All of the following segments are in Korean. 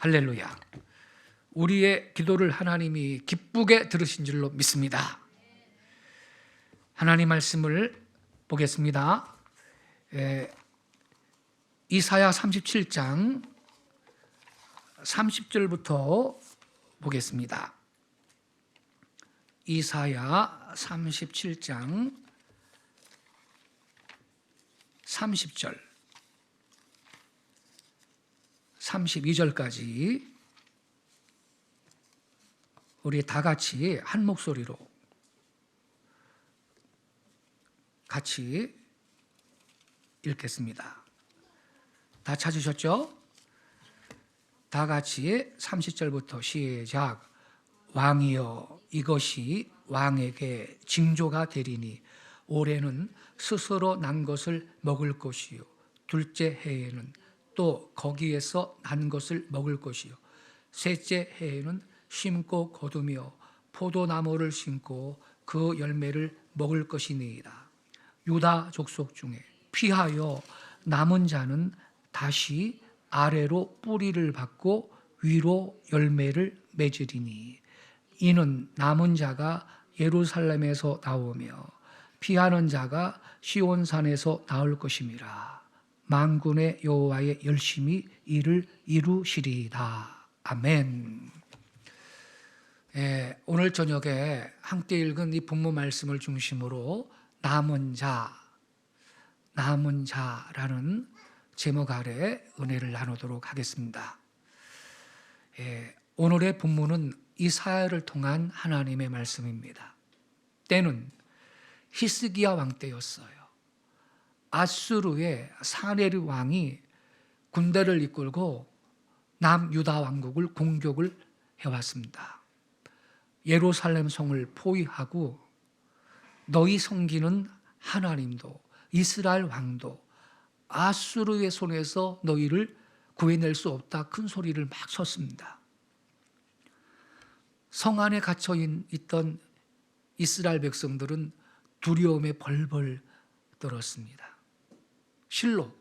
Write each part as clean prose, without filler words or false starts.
할렐루야. 우리의 기도를 하나님이 기쁘게 들으신 줄로 믿습니다. 하나님 말씀을 보겠습니다. 이사야 37장 30절부터 보겠습니다. 이사야 37장 30절 32절까지 우리 다 같이 한 목소리로 같이 읽겠습니다. 다 찾으셨죠? 다 같이 30절부터 시작. 왕이여, 이것이 왕에게 징조가 되리니 올해는 스스로 난 것을 먹을 것이요 둘째 해에는 또 거기에서 난 것을 먹을 것이요 셋째 해에는 심고 거두며 포도나무를 심고 그 열매를 먹을 것이니이다. 유다 족속 중에 피하여 남은 자는 다시 아래로 뿌리를 받고 위로 열매를 맺으리니 이는 남은 자가 예루살렘에서 나오며 피하는 자가 시온산에서 나올 것임이라. 만군의 여호와의 열심히 이를 이루시리이다. 아멘. 오늘 저녁에 함께 읽은 이 본문 말씀을 중심으로 남은 자라는 제목 아래 은혜를 나누도록 하겠습니다. 오늘의 본문은 이사야를 통한 하나님의 말씀입니다. 때는 히스기야 왕 때였어요. 아수르의 사네립 왕이 군대를 이끌고 남유다 왕국을 공격을 해왔습니다. 예루살렘 성을 포위하고 너희 섬기는 하나님도 이스라엘 왕도 아수르의 손에서 너희를 구해낼 수 없다 큰 소리를 막 쳤습니다. 성 안에 갇혀 있던 이스라엘 백성들은 두려움에 벌벌 떨었습니다. 실로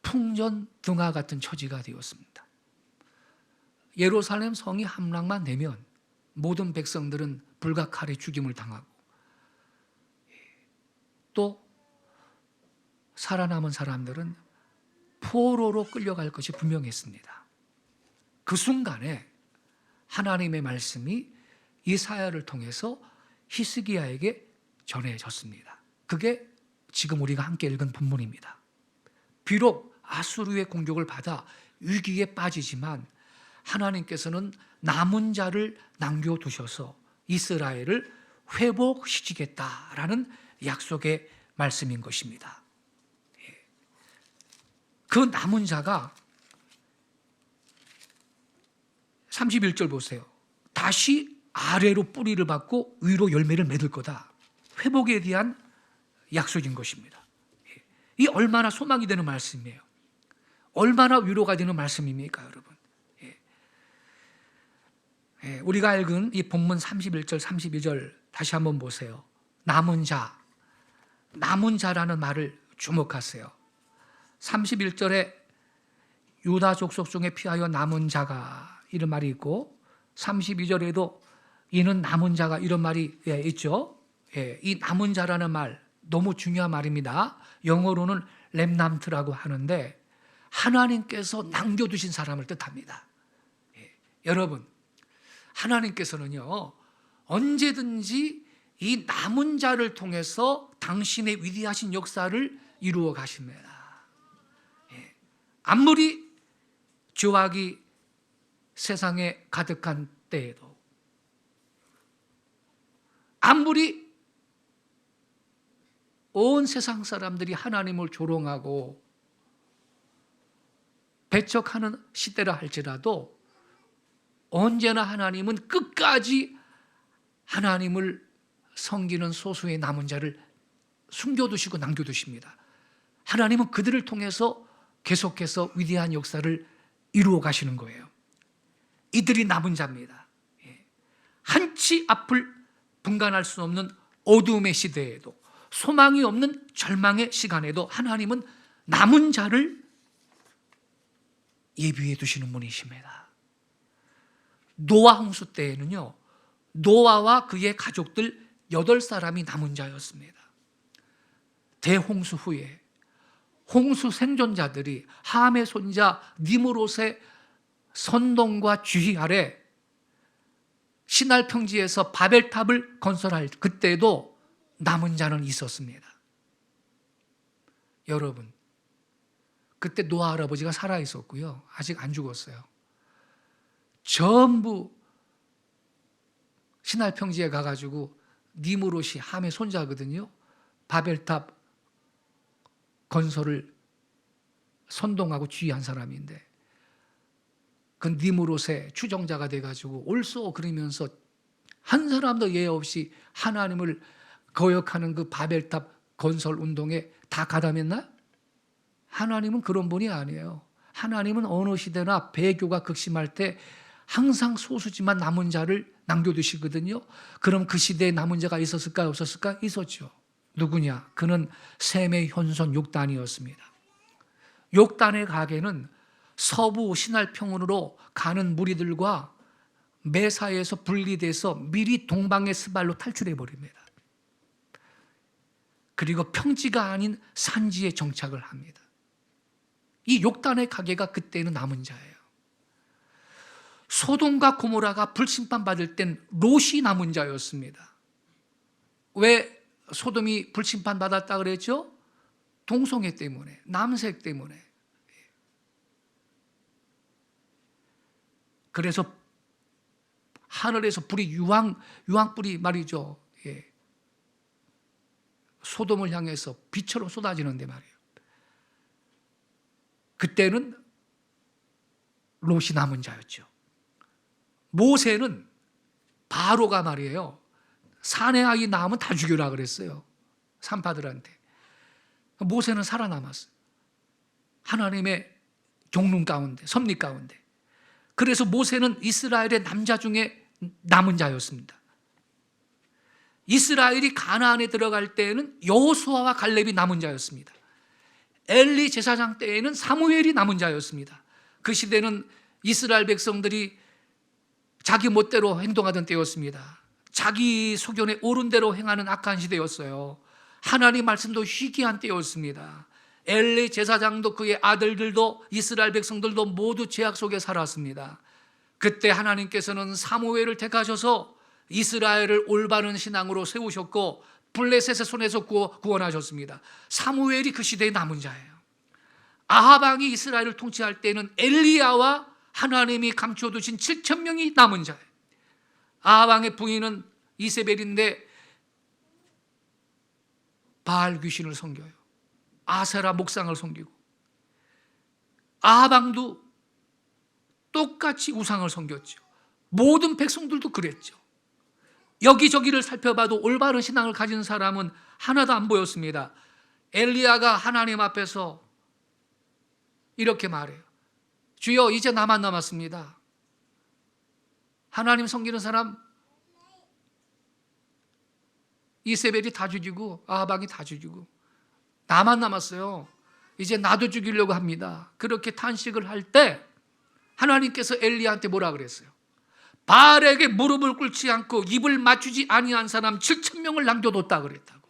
풍전등화 같은 처지가 되었습니다. 예루살렘 성이 함락만 되면 모든 백성들은 불과 칼에 죽임을 당하고 또 살아남은 사람들은 포로로 끌려갈 것이 분명했습니다. 그 순간에 하나님의 말씀이 이사야를 통해서 히스기야에게 전해졌습니다. 그게 지금 우리가 함께 읽은 본문입니다. 비록 아수르의 공격을 받아 위기에 빠지지만 하나님께서는 남은 자를 남겨두셔서 이스라엘을 회복시키겠다라는 약속의 말씀인 것입니다. 그 남은 자가 31절 보세요. 다시 아래로 뿌리를 받고 위로 열매를 맺을 거다. 회복에 대한 약속인 것입니다. 이 얼마나 소망이 되는 말씀이에요. 얼마나 위로가 되는 말씀입니까, 여러분? 우리가 읽은 이 본문 31절, 32절 다시 한번 보세요. 남은 자라는 말을 주목하세요. 31절에 유다 족속 중에 피하여 남은 자가 이런 말이 있고 32절에도 이는 남은 자가 이런 말이 있죠. 이 남은 자라는 말 너무 중요한 말입니다. 영어로는 렘남트라고 하는데 하나님께서 남겨두신 사람을 뜻합니다. 여러분, 하나님께서는요 언제든지 이 남은 자를 통해서 당신의 위대하신 역사를 이루어 가십니다. 아무리 죄악이 세상에 가득한 때에도 아무리 온 세상 사람들이 하나님을 조롱하고 배척하는 시대라 할지라도 언제나 하나님은 끝까지 하나님을 섬기는 소수의 남은 자를 숨겨두시고 남겨두십니다. 하나님은 그들을 통해서 계속해서 위대한 역사를 이루어 가시는 거예요. 이들이 남은 자입니다. 한치 앞을 분간할 수 없는 어두움의 시대에도 소망이 없는 절망의 시간에도 하나님은 남은 자를 예비해 두시는 분이십니다. 노아 홍수 때에는요, 노아와 그의 가족들 8사람이 남은 자였습니다. 대홍수 후에 홍수 생존자들이 함의 손자 니므롯의 선동과 주의 아래 시날 평지에서 바벨탑을 건설할 그때도 남은 자는 있었습니다. 여러분, 그때 노아 할아버지가 살아 있었고요, 아직 안 죽었어요. 전부 시날 평지에 가가지고 니므롯이 함의 손자거든요, 바벨탑 건설을 선동하고 주의한 사람인데, 그 니므롯의 추종자가 돼가지고 옳소 그러면서 한 사람도 예외 없이 하나님을 거역하는 그 바벨탑 건설 운동에 다 가담했나? 하나님은 그런 분이 아니에요. 하나님은 어느 시대나 배교가 극심할 때 항상 소수지만 남은 자를 남겨두시거든요. 그럼 그 시대에 남은 자가 있었을까 없었을까? 있었죠. 누구냐? 그는 셈의 현손 욕단이었습니다. 욕단의 가게는 서부 시날평원으로 가는 무리들과 매사에서 분리돼서 미리 동방의 스발로 탈출해 버립니다. 그리고 평지가 아닌 산지에 정착을 합니다. 이 욕단의 가게가 그때는 남은 자예요. 소돔과 고모라가 불심판 받을 땐 롯이 남은 자였습니다. 왜 소돔이 불심판 받았다 그랬죠? 동성애 때문에, 남색 때문에. 그래서 하늘에서 불이 유황불이 말이죠, 예, 소돔을 향해서 비처럼 쏟아지는데 말이에요. 그때는 롯이 남은 자였죠. 모세는 바로가 말이에요, 사내 아이 낳으면 다 죽여라 그랬어요, 산파들한테. 모세는 살아남았어요. 하나님의 경륜 가운데, 섭리 가운데. 그래서 모세는 이스라엘의 남자 중에 남은 자였습니다. 이스라엘이 가나안에 들어갈 때에는 여호수아와 갈렙이 남은 자였습니다. 엘리 제사장 때에는 사무엘이 남은 자였습니다. 그 시대는 이스라엘 백성들이 자기 멋대로 행동하던 때였습니다. 자기 소견에 옳은 대로 행하는 악한 시대였어요. 하나님 말씀도 희귀한 때였습니다. 엘리 제사장도 그의 아들들도 이스라엘 백성들도 모두 죄악 속에 살았습니다. 그때 하나님께서는 사무엘을 택하셔서 이스라엘을 올바른 신앙으로 세우셨고 블레셋의 손에서 구원하셨습니다. 사무엘이 그 시대의 남은 자예요. 아합 왕이 이스라엘을 통치할 때는 엘리야와 하나님이 감춰두신 7,000명이 남은 자예요. 아합 왕의 부인은 이세벨인데 바알 귀신을 섬겨요. 아세라 목상을 섬기고, 아합 왕도 똑같이 우상을 섬겼죠. 모든 백성들도 그랬죠. 여기저기를 살펴봐도 올바른 신앙을 가진 사람은 하나도 안 보였습니다. 엘리야가 하나님 앞에서 이렇게 말해요. 주여, 이제 나만 남았습니다. 하나님 섬기는 사람 이세벨이 다 죽이고 아합 왕이 다 죽이고 나만 남았어요. 이제 나도 죽이려고 합니다. 그렇게 탄식을 할 때 하나님께서 엘리야한테 뭐라 그랬어요? 바알에게 무릎을 꿇지 않고 입을 맞추지 아니한 사람 7,000명을 남겨뒀다 그랬다고.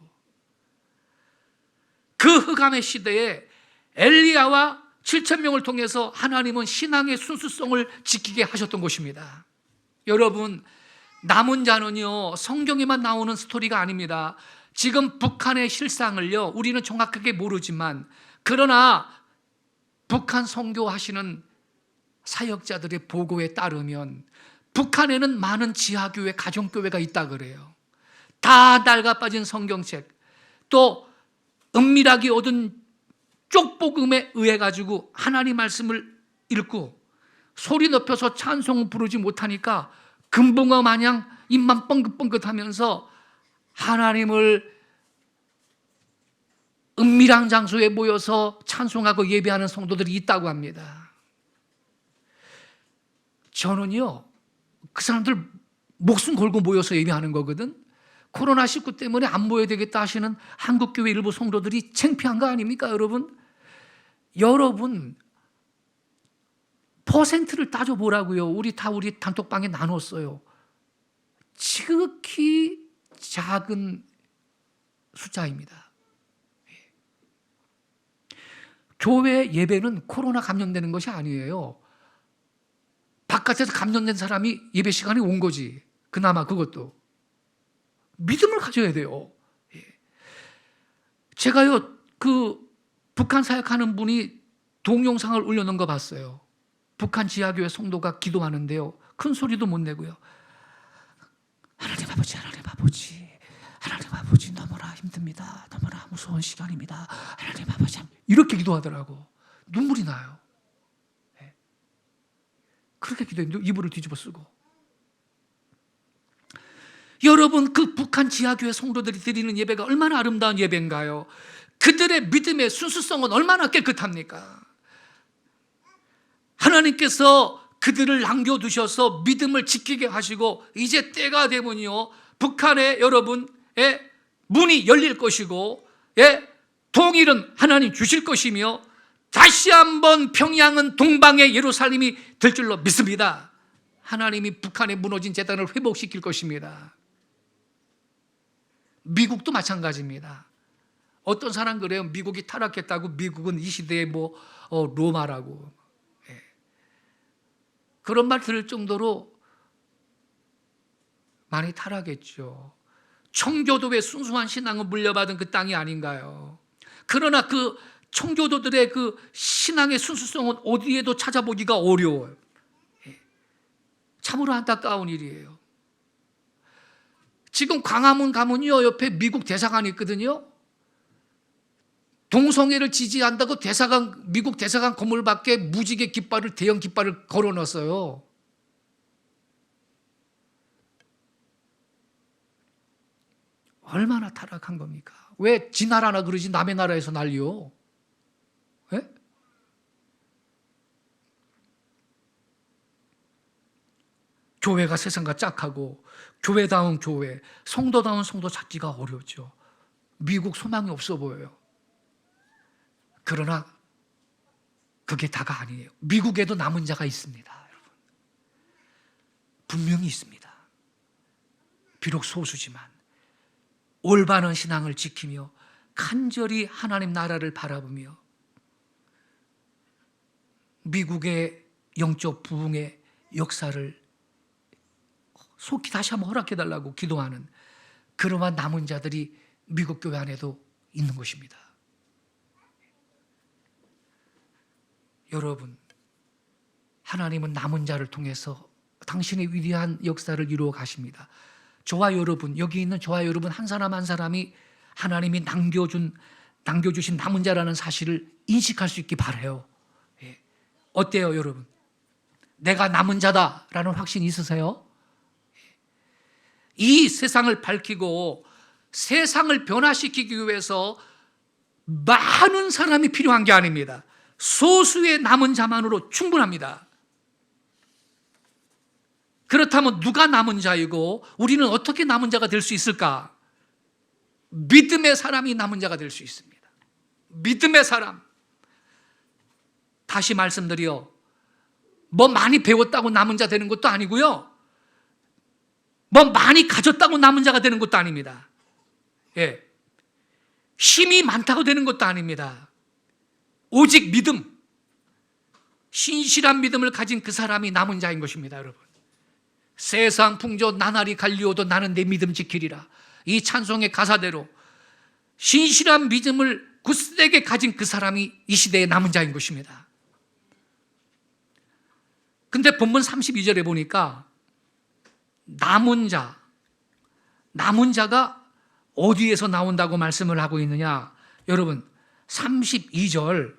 그 흑암의 시대에 엘리야와 7,000명을 통해서 하나님은 신앙의 순수성을 지키게 하셨던 것입니다. 여러분, 남은 자는요, 성경에만 나오는 스토리가 아닙니다. 지금 북한의 실상을요, 우리는 정확하게 모르지만, 그러나 북한 선교하시는 사역자들의 보고에 따르면 북한에는 많은 지하교회, 가정교회가 있다 그래요. 다 낡아 빠진 성경책, 또 은밀하게 얻은 쪽복음에 의해 가지고 하나님 말씀을 읽고 소리 높여서 찬송 부르지 못하니까 금붕어 마냥 입만 뻥긋뻥긋하면서 하나님을 은밀한 장소에 모여서 찬송하고 예배하는 성도들이 있다고 합니다. 저는요, 그 사람들 목숨 걸고 모여서 예배하는 거거든. 코로나19 때문에 안 모여야 되겠다 하시는 한국교회 일부 성도들이 창피한 거 아닙니까, 여러분? 여러분, 퍼센트를 따져보라고요. 우리 단톡방에 나눴어요. 지극히 작은 숫자입니다. 교회 예배는 코로나 감염되는 것이 아니에요. 바깥에서 감염된 사람이 예배 시간에 온 거지. 그나마 그것도. 믿음을 가져야 돼요. 제가요, 북한 사역하는 분이 동영상을 올려놓은 거 봤어요. 북한 지하교회 성도가 기도하는데요. 큰 소리도 못 내고요. 하나님 아버지, 하나님 아버지, 하나님 아버지, 너무나 힘듭니다. 너무나 무서운 시간입니다. 하나님 아버지, 이렇게 기도하더라고. 눈물이 나요. 그렇게 기도했는데 이불을 뒤집어 쓰고. 여러분, 그 북한 지하교회 성도들이 드리는 예배가 얼마나 아름다운 예배인가요? 그들의 믿음의 순수성은 얼마나 깨끗합니까? 하나님께서 그들을 남겨두셔서 믿음을 지키게 하시고, 이제 때가 되면요, 북한의 여러분의 문이 열릴 것이고, 통일은 하나님 주실 것이며, 다시 한번 평양은 동방의 예루살렘이 될 줄로 믿습니다. 하나님이 북한의 무너진 재단을 회복시킬 것입니다. 미국도 마찬가지입니다. 어떤 사람 그래요. 미국이 타락했다고. 미국은 이 시대의 로마라고. 그런 말 들을 정도로 많이 타락했죠. 청교도의 순수한 신앙을 물려받은 그 땅이 아닌가요? 그러나 그 청교도들의 그 신앙의 순수성은 어디에도 찾아보기가 어려워요. 참으로 안타까운 일이에요. 지금 광화문 가면요, 옆에 미국 대사관이 있거든요. 동성애를 지지한다고 미국 대사관 건물 밖에 무지개 깃발을, 대형 깃발을 걸어놨어요. 얼마나 타락한 겁니까? 왜 지 나라나 그러지 남의 나라에서 난리요? 예? 교회가 세상과 짝하고, 교회다운 교회, 성도다운 성도 찾기가 어렵죠. 미국 소망이 없어 보여요. 그러나 그게 다가 아니에요. 미국에도 남은 자가 있습니다, 여러분. 분명히 있습니다. 비록 소수지만 올바른 신앙을 지키며 간절히 하나님 나라를 바라보며 미국의 영적 부흥의 역사를 속히 다시 한번 허락해달라고 기도하는 그러한 남은 자들이 미국 교회 안에도 있는 것입니다. 여러분, 하나님은 남은 자를 통해서 당신의 위대한 역사를 이루어 가십니다. 저와 여러분, 여기 있는 저와 여러분 한 사람 한 사람이 하나님이 남겨주신 남은 자라는 사실을 인식할 수 있기 바라요. 어때요, 여러분? 내가 남은 자다라는 확신이 있으세요? 이 세상을 밝히고 세상을 변화시키기 위해서 많은 사람이 필요한 게 아닙니다. 소수의 남은 자만으로 충분합니다. 그렇다면 누가 남은 자이고 우리는 어떻게 남은 자가 될 수 있을까? 믿음의 사람이 남은 자가 될 수 있습니다. 믿음의 사람. 다시 말씀드려, 많이 배웠다고 남은 자 되는 것도 아니고요, 많이 가졌다고 남은 자가 되는 것도 아닙니다. 힘이 많다고 되는 것도 아닙니다. 오직 믿음, 신실한 믿음을 가진 그 사람이 남은 자인 것입니다, 여러분. 세상 풍조 나날이 갈리오도 나는 내 믿음 지키리라. 이 찬송의 가사대로 신실한 믿음을 굳세게 가진 그 사람이 이 시대의 남은 자인 것입니다. 근데 본문 32절에 보니까 남은 자가 어디에서 나온다고 말씀을 하고 있느냐? 여러분, 32절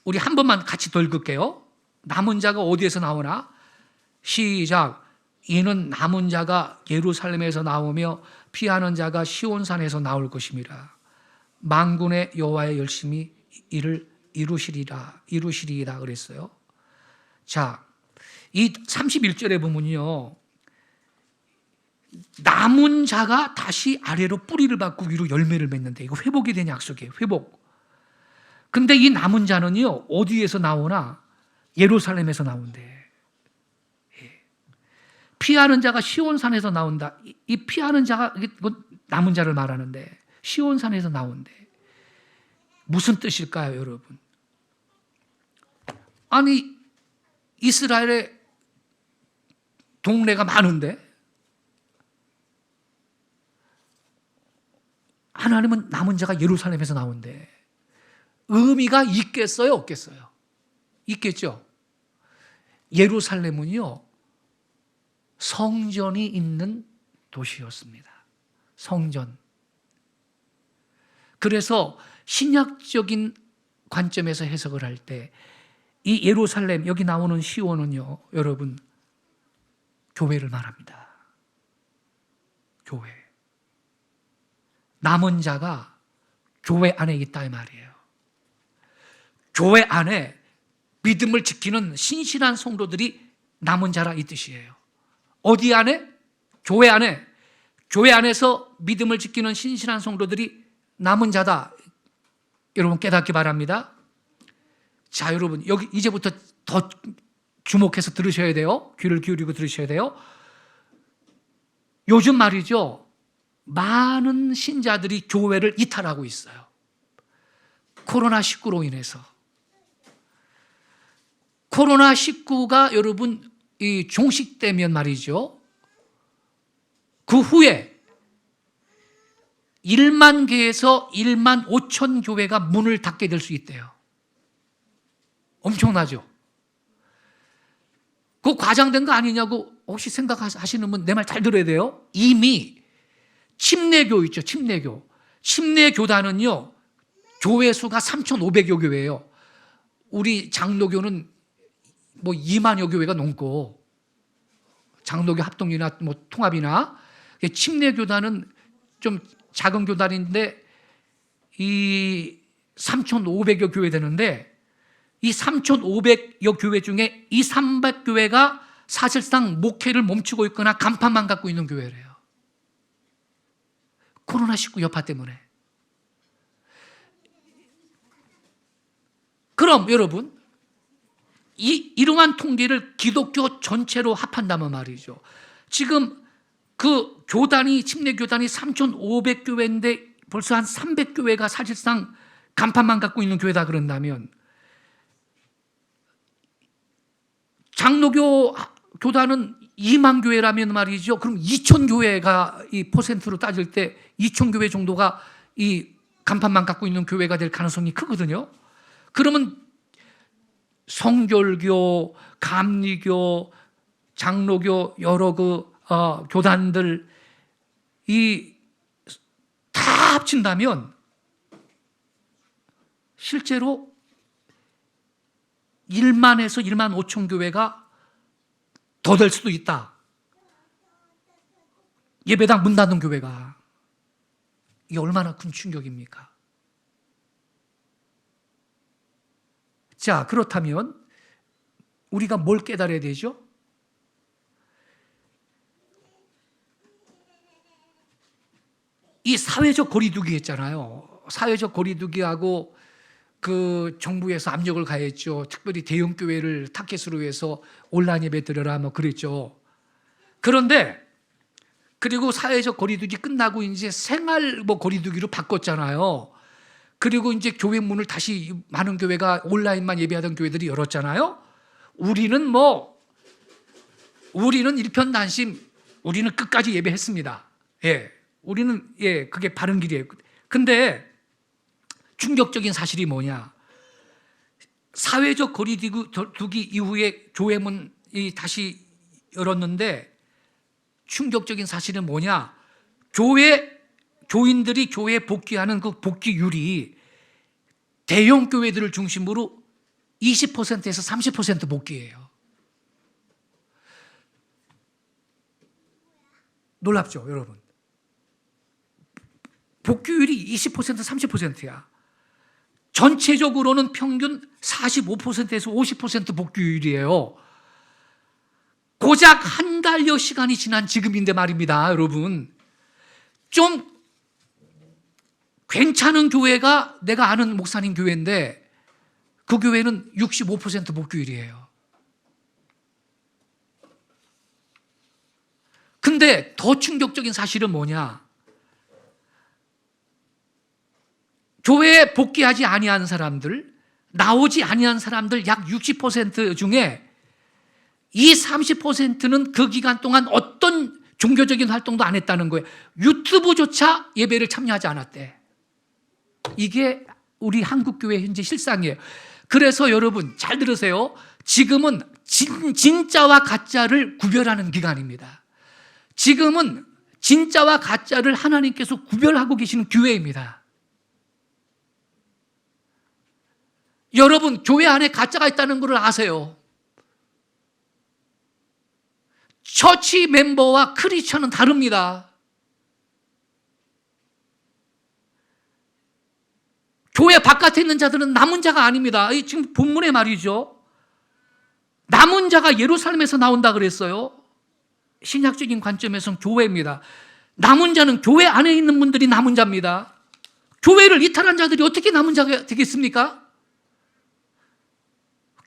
우리 한 번만 같이 더 읽을게요. 남은 자가 어디에서 나오나? 시작. 이는 남은 자가 예루살렘에서 나오며 피하는 자가 시온산에서 나올 것임이라. 만군의 여호와의 열심히 이를 이루시리이다 그랬어요. 자, 이 31절에 보면요, 남은 자가 다시 아래로 뿌리를 받고 위로 열매를 맺는데, 이거 회복이 된 약속이에요. 회복. 근데 이 남은 자는요, 어디에서 나오나? 예루살렘에서 나온대. 예. 피하는 자가 시온산에서 나온다. 이 피하는 자가 남은 자를 말하는데 시온산에서 나온대. 무슨 뜻일까요, 여러분? 아니, 이스라엘에 동네가 많은데 하나님은 남은 자가 예루살렘에서 나온대. 의미가 있겠어요, 없겠어요? 있겠죠. 예루살렘은요, 성전이 있는 도시였습니다. 성전. 그래서 신약적인 관점에서 해석을 할 때 이 예루살렘, 여기 나오는 시온은요, 여러분, 교회를 말합니다. 교회. 남은 자가 교회 안에 있다 이 말이에요. 교회 안에 믿음을 지키는 신실한 성도들이 남은 자라 이 뜻이에요. 어디 안에? 교회 안에. 교회 안에서 믿음을 지키는 신실한 성도들이 남은 자다. 여러분 깨닫기 바랍니다. 자, 여러분 여기 이제부터 더 주목해서 들으셔야 돼요. 귀를 기울이고 들으셔야 돼요. 요즘 말이죠, 많은 신자들이 교회를 이탈하고 있어요. 코로나19로 인해서. 코로나19가 여러분 이 종식되면 말이죠, 그 후에 1만 개에서 1만 5천 교회가 문을 닫게 될 수 있대요. 엄청나죠? 그거 과장된 거 아니냐고 혹시 생각하시는 분 내 말 잘 들어야 돼요. 이미 침례교 있죠, 침례교. 침례교단은요, 교회 수가 3,500여 교회예요. 우리 장로교는 뭐 2만여 교회가 넘고, 장로교 합동이나 뭐 통합이나. 침례교단은 좀 작은 교단인데 이 3,500여 교회 되는데, 이 3,500여 교회 중에 200~300교회가 사실상 목회를 멈추고 있거나 간판만 갖고 있는 교회래요. 코로나19 여파 때문에. 그럼 여러분, 이러한 통계를 기독교 전체로 합한다면 말이죠, 지금 그 교단이, 침례교단이 3,500교회인데 벌써 한 300교회가 사실상 간판만 갖고 있는 교회다 그런다면, 장로교 교단은 2만 교회라면 말이죠, 그럼 2,000교회가 이 퍼센트로 따질 때 2,000교회 정도가 이 간판만 갖고 있는 교회가 될 가능성이 크거든요. 그러면 성결교, 감리교, 장로교 여러 교단들 이 다 합친다면 실제로 1만에서 1만 5천 교회가 더 될 수도 있다. 예배당 문 닫는 교회가. 이게 얼마나 큰 충격입니까? 자, 그렇다면 우리가 뭘 깨달아야 되죠? 이 사회적 거리두기 했잖아요. 사회적 거리두기하고 그 정부에서 압력을 가했죠. 특별히 대형 교회를 타겟으로 해서 온라인 예배 드려라 뭐 그랬죠. 그런데 그리고 사회적 거리두기 끝나고 이제 생활 뭐 거리두기로 바꿨잖아요. 그리고 이제 교회 문을 다시 많은 교회가 온라인만 예배하던 교회들이 열었잖아요. 우리는 일편단심, 우리는 끝까지 예배했습니다. 예, 우리는 그게 바른 길이에요. 근데 충격적인 사실이 뭐냐? 사회적 거리두기 이후에 교회 문이 다시 열었는데 충격적인 사실은 뭐냐? 교인들이 교회에 복귀하는 그 복귀율이 대형 교회들을 중심으로 20%에서 30% 복귀예요. 놀랍죠, 여러분? 복귀율이 20%, 30%야. 전체적으로는 평균 45%에서 50% 복귀율이에요. 고작 한 달여 시간이 지난 지금인데 말입니다, 여러분. 좀 괜찮은 교회가 내가 아는 목사님 교회인데 그 교회는 65% 복귀율이에요. 그런데 더 충격적인 사실은 뭐냐? 교회에 복귀하지 아니한 사람들, 나오지 아니한 사람들 약 60% 중에 이 30%는 그 기간 동안 어떤 종교적인 활동도 안 했다는 거예요. 유튜브조차 예배를 참여하지 않았대. 이게 우리 한국교회 현재 실상이에요. 그래서 여러분 잘 들으세요. 지금은 진짜와 가짜를 구별하는 기간입니다. 지금은 진짜와 가짜를 하나님께서 구별하고 계시는 교회입니다. 여러분 교회 안에 가짜가 있다는 것을 아세요. 처치 멤버와 크리스천은 다릅니다. 교회 바깥에 있는 자들은 남은 자가 아닙니다. 지금 본문의 말이죠. 남은 자가 예루살렘에서 나온다 그랬어요. 신약적인 관점에서는 교회입니다. 남은 자는 교회 안에 있는 분들이 남은 자입니다. 교회를 이탈한 자들이 어떻게 남은 자가 되겠습니까?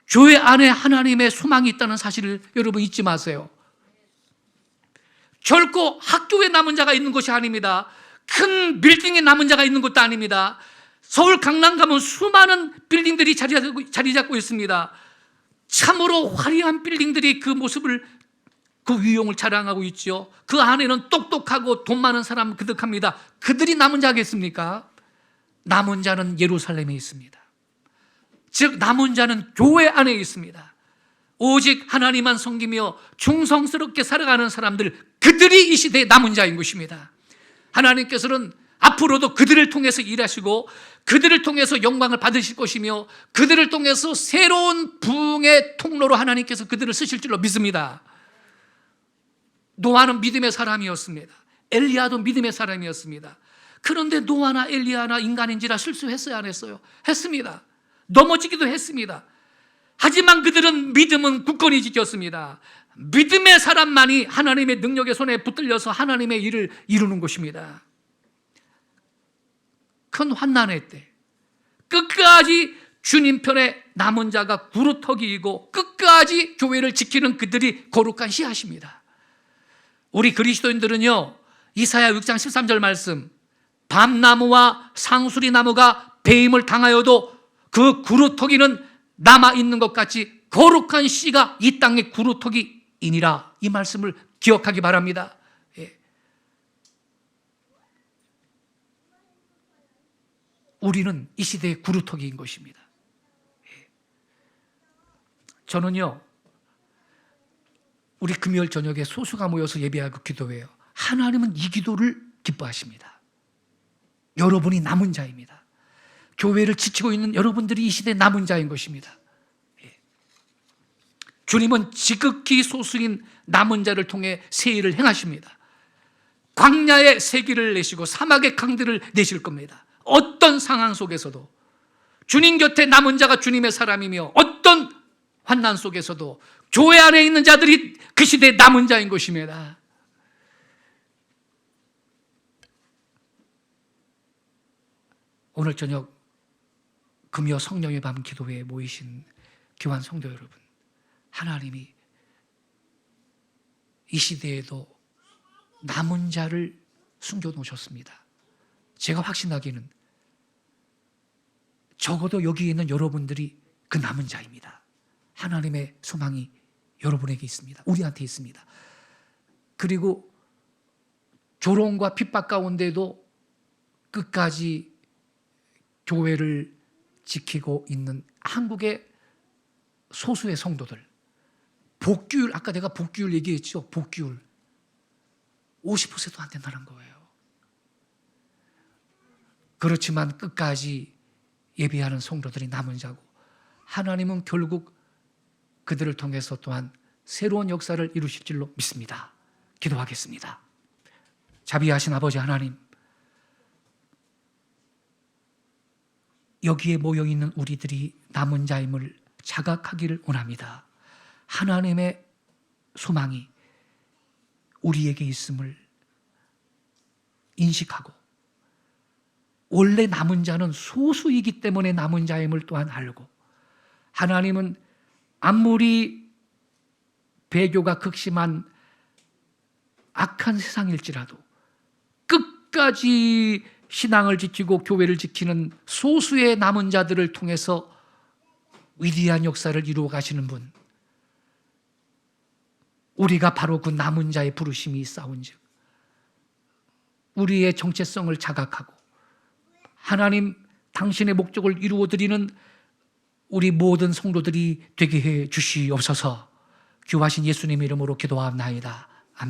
교회 안에 하나님의 소망이 있다는 사실을 여러분 잊지 마세요. 결코 학교에 남은 자가 있는 것이 아닙니다. 큰 빌딩에 남은 자가 있는 것도 아닙니다. 서울 강남 가면 수많은 빌딩들이 자리 잡고 있습니다. 참으로 화려한 빌딩들이 그 모습을, 그 위용을 자랑하고 있죠. 그 안에는 똑똑하고 돈 많은 사람 그득합니다. 그들이 남은 자겠습니까? 남은 자는 예루살렘에 있습니다. 즉 남은 자는 교회 안에 있습니다. 오직 하나님만 섬기며 충성스럽게 살아가는 사람들, 그들이 이 시대의 남은 자인 것입니다. 하나님께서는 앞으로도 그들을 통해서 일하시고 그들을 통해서 영광을 받으실 것이며 그들을 통해서 새로운 부흥의 통로로 하나님께서 그들을 쓰실 줄로 믿습니다. 노아는 믿음의 사람이었습니다. 엘리야도 믿음의 사람이었습니다. 그런데 노아나 엘리야나 인간인지라 실수했어요, 안 했어요? 했습니다. 넘어지기도 했습니다. 하지만 그들은 믿음은 굳건히 지켰습니다. 믿음의 사람만이 하나님의 능력의 손에 붙들려서 하나님의 일을 이루는 것입니다. 큰 환난의 때 끝까지 주님 편에 남은 자가 구루터기이고 끝까지 교회를 지키는 그들이 거룩한 씨앗입니다. 우리 그리스도인들은요, 이사야 6장 13절 말씀, 밤나무와 상수리나무가 배임을 당하여도 그 구루터기는 남아있는 것 같이 거룩한 씨가 이 땅의 구루터기이니라, 이 말씀을 기억하기 바랍니다. 예. 우리는 이 시대의 구루터기인 것입니다. 예. 저는요, 우리 금요일 저녁에 소수가 모여서 예배하고 기도해요. 하나님은 이 기도를 기뻐하십니다. 여러분이 남은 자입니다. 교회를 지키고 있는 여러분들이 이 시대의 남은 자인 것입니다. 예. 주님은 지극히 소수인 남은 자를 통해 새 일을 행하십니다. 광야에 새 길을 내시고 사막의 강들을 내실 겁니다. 어떤 상황 속에서도 주님 곁에 남은 자가 주님의 사람이며 어떤 환난 속에서도 교회 안에 있는 자들이 그 시대의 남은 자인 것입니다. 오늘 저녁 금요 성령의 밤 기도회에 모이신 교환 성도 여러분, 하나님이 이 시대에도 남은 자를 숨겨놓으셨습니다. 제가 확신하기는 적어도 여기 있는 여러분들이 그 남은 자입니다. 하나님의 소망이 여러분에게 있습니다. 우리한테 있습니다. 그리고 조롱과 핍박 가운데도 끝까지 교회를 지키고 있는 한국의 소수의 성도들, 복귀율, 아까 내가 복귀율 얘기했죠. 복귀율 50%도 안 된다는 거예요. 그렇지만 끝까지 예배하는 성도들이 남은 자고, 하나님은 결국 그들을 통해서 또한 새로운 역사를 이루실 줄로 믿습니다. 기도하겠습니다. 자비하신 아버지 하나님, 여기에 모여있는 우리들이 남은 자임을 자각하기를 원합니다. 하나님의 소망이 우리에게 있음을 인식하고, 원래 남은 자는 소수이기 때문에 남은 자임을 또한 알고, 하나님은 아무리 배교가 극심한 악한 세상일지라도 끝까지 신앙을 지키고 교회를 지키는 소수의 남은 자들을 통해서 위대한 역사를 이루어 가시는 분, 우리가 바로 그 남은 자의 부르심이 있사온즉 우리의 정체성을 자각하고 하나님 당신의 목적을 이루어드리는 우리 모든 성도들이 되게 해 주시옵소서. 귀하신 예수님의 이름으로 기도하옵나이다.